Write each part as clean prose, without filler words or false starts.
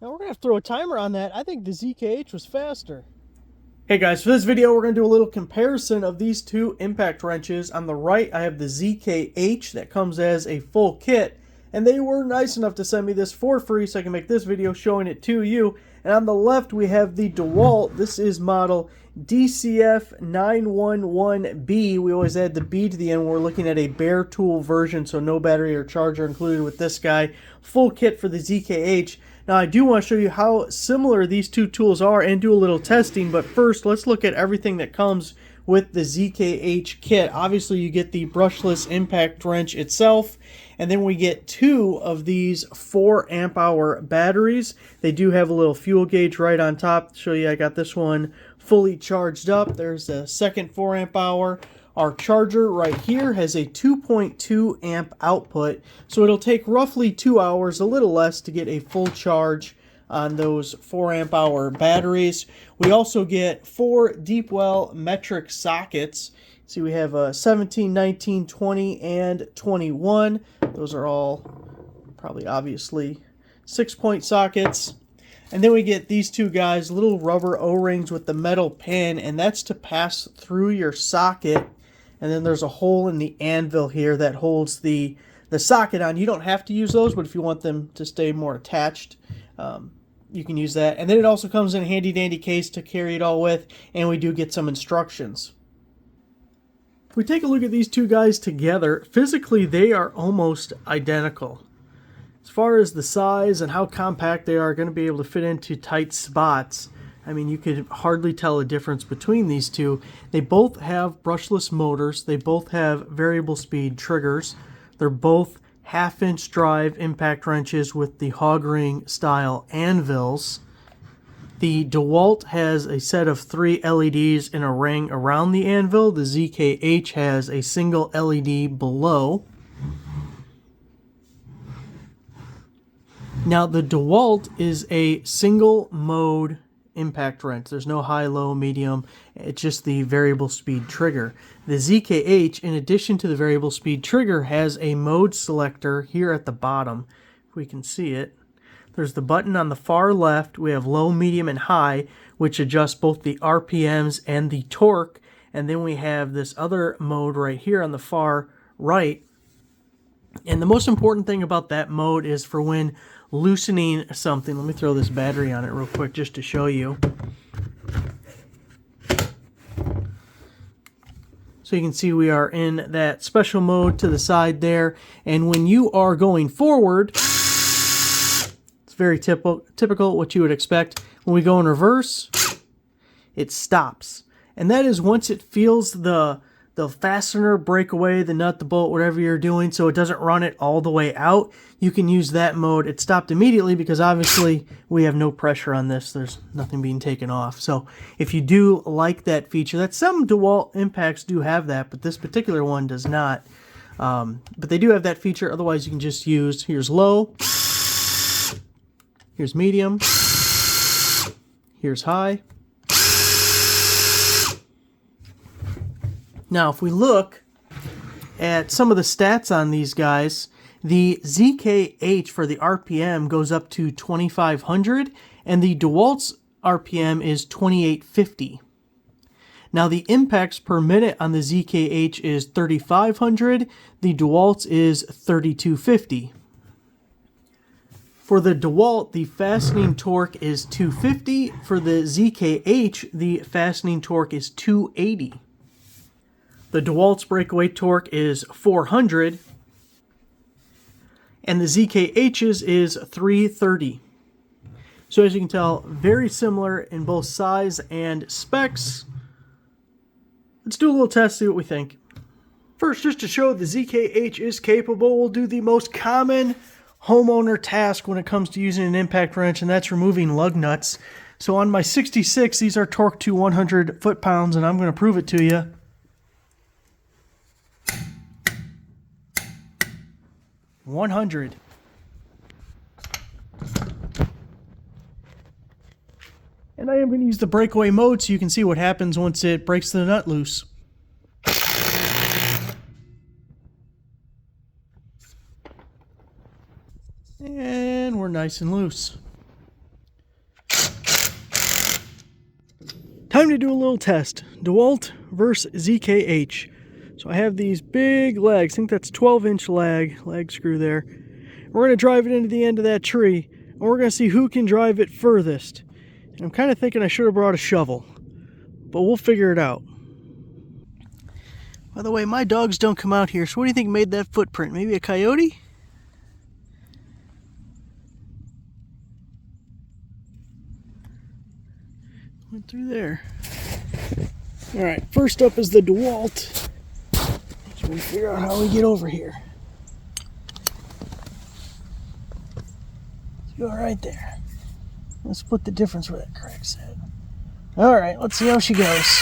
Now we're going to have to throw a timer on that. I think the ZKH was faster. Hey guys, for this video we're going to do a little comparison of these two impact wrenches. On the right I have the ZKH that comes as a full kit, and they were nice enough to send me this for free so I can make this video showing it to you. And on the left we have the DeWALT. This is model DCF911B. We always add the B to the end when we're looking at a bare tool version, so no battery or charger included with this guy. Full kit for the ZKH. Now I do want to show you how similar these two tools are and do a little testing, but first let's look at everything that comes with the ZKH kit. Obviously you get the brushless impact wrench itself, and then we get two of these 4 amp hour batteries. They do have a little fuel gauge right on top to show you I got this one fully charged up. There's a second 4 amp hour. Our charger right here has a 2.2 amp output, so it'll take roughly 2 hours, a little less, to get a full charge on those 4 amp hour batteries. We also get 4 deep well metric sockets. See, we have a 17, 19, 20, and 21. Those are all probably obviously 6-point sockets. And then we get these two guys, little rubber O-rings with the metal pin, and that's to pass through your socket. And then there's a hole in the anvil here that holds the socket on. You don't have to use those, but if you want them to stay more attached, you can use that. And then it also comes in a handy dandy case to carry it all with, and we do get some instructions. If we take a look at these two guys together, physically they are almost identical. As far as the size and how compact they are going to be able to fit into tight spots, I mean, you could hardly tell a difference between these two. They both have brushless motors. They both have variable speed triggers. They're both half-inch drive impact wrenches with the hog ring style anvils. The DeWALT has a set of 3 LEDs in a ring around the anvil. The ZKH has a single LED below. Now, the DeWALT is a single mode impact wrench. There's no high, low, medium. It's just the variable speed trigger. The ZKH, in addition to the variable speed trigger, has a mode selector here at the bottom. If we can see it. There's the button on the far left. We have low, medium, and high, which adjusts both the RPMs and the torque. And then we have this other mode right here on the far right. And the most important thing about that mode is for when loosening something. Let me throw this battery on it real quick just to show you. So you can see we are in that special mode to the side there. And when you are going forward, it's very typical what you would expect. When we go in reverse, it stops. And that is once it feels the fastener break away, the nut, the bolt, whatever you're doing, so it doesn't run it all the way out, you can use that mode. It stopped immediately because obviously we have no pressure on this. There's nothing being taken off. So if you do like that feature, that some DeWALT impacts do have that, but this particular one does not. But they do have that feature. Otherwise you can just use, here's low, here's medium, here's high. Now, if we look at some of the stats on these guys, the ZKH for the RPM goes up to 2,500, and the DeWALT's RPM is 2,850. Now, the impacts per minute on the ZKH is 3,500. The DeWALT's is 3,250. For the DeWALT, the fastening torque is 250. For the ZKH, the fastening torque is 280. The DeWALT's breakaway torque is 400, and the ZKH's is 330. So as you can tell, very similar in both size and specs. Let's do a little test, see what we think. First, just to show the ZKH is capable, we'll do the most common homeowner task when it comes to using an impact wrench, and that's removing lug nuts. So on my 66, these are torqued to 100 foot-pounds, and I'm going to prove it to you. 100. And I am going to use the breakaway mode so you can see what happens once it breaks the nut loose. And we're nice and loose. Time to do a little test. DeWALT versus ZKH. So I have these big legs. I think that's 12-inch leg screw there. We're going to drive it into the end of that tree, and we're going to see who can drive it furthest. And I'm kind of thinking I should have brought a shovel, but we'll figure it out. By the way, my dogs don't come out here, so what do you think made that footprint? Maybe a coyote? Went through there. Alright, first up is the DeWALT. So we figure out how we get over here. Let's go right there. Let's split the difference where that crack's at. Alright, let's see how she goes.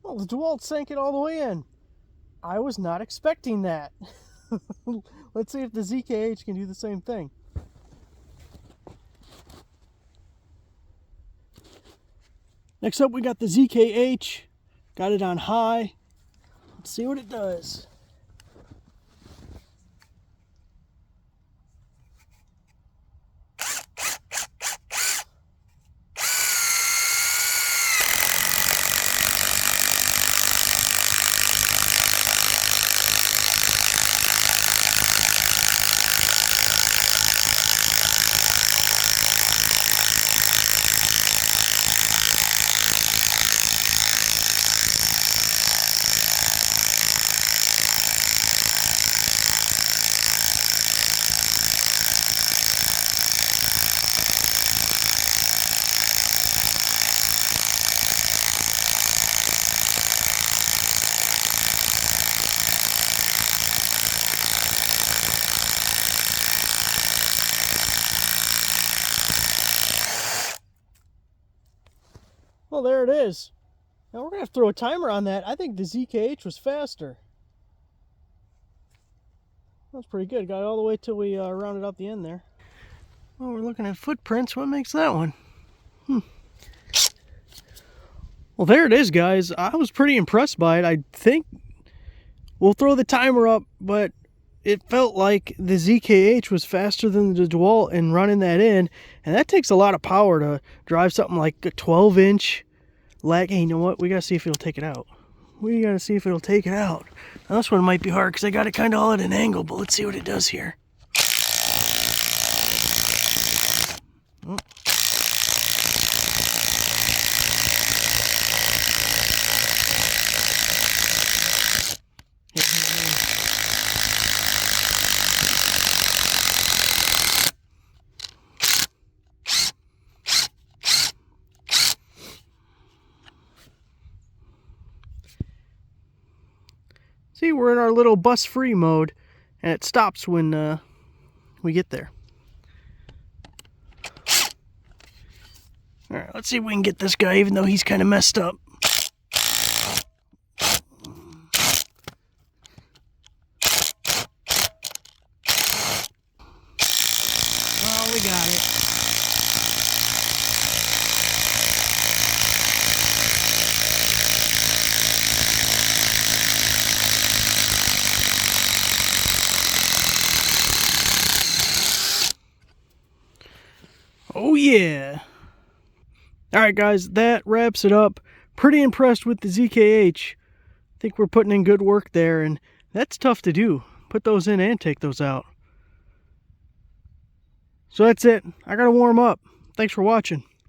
Well, the DeWALT sank it all the way in. I was not expecting that. Let's see if the ZKH can do the same thing. Next up, we got the ZKH. Got it on high. Let's see what it does. Well, there it is. Now we're going to have to throw a timer on that. I think the ZKH was faster. That was pretty good. Got it all the way till we rounded out the end there. Well, we're looking at footprints. What makes that one? Well, there it is, guys. I was pretty impressed by it. I think we'll throw the timer up, but it felt like the ZKH was faster than the DeWALT in running that in, and that takes a lot of power to drive something like a 12-inch leg. Hey, you know what? We gotta see if it'll take it out. We gotta see if it'll take it out. Now, this one might be hard because I got it kind of all at an angle, but let's see what it does here. Oh. See, we're in our little bus-free mode, and it stops when we get there. All right, let's see if we can get this guy, even though he's kind of messed up. Oh, we got it. Oh yeah. Alright guys, that wraps it up. Pretty impressed with the ZKH. Think we're putting in good work there, and that's tough to do. Put those in and take those out. So that's it. I gotta warm up. Thanks for watching.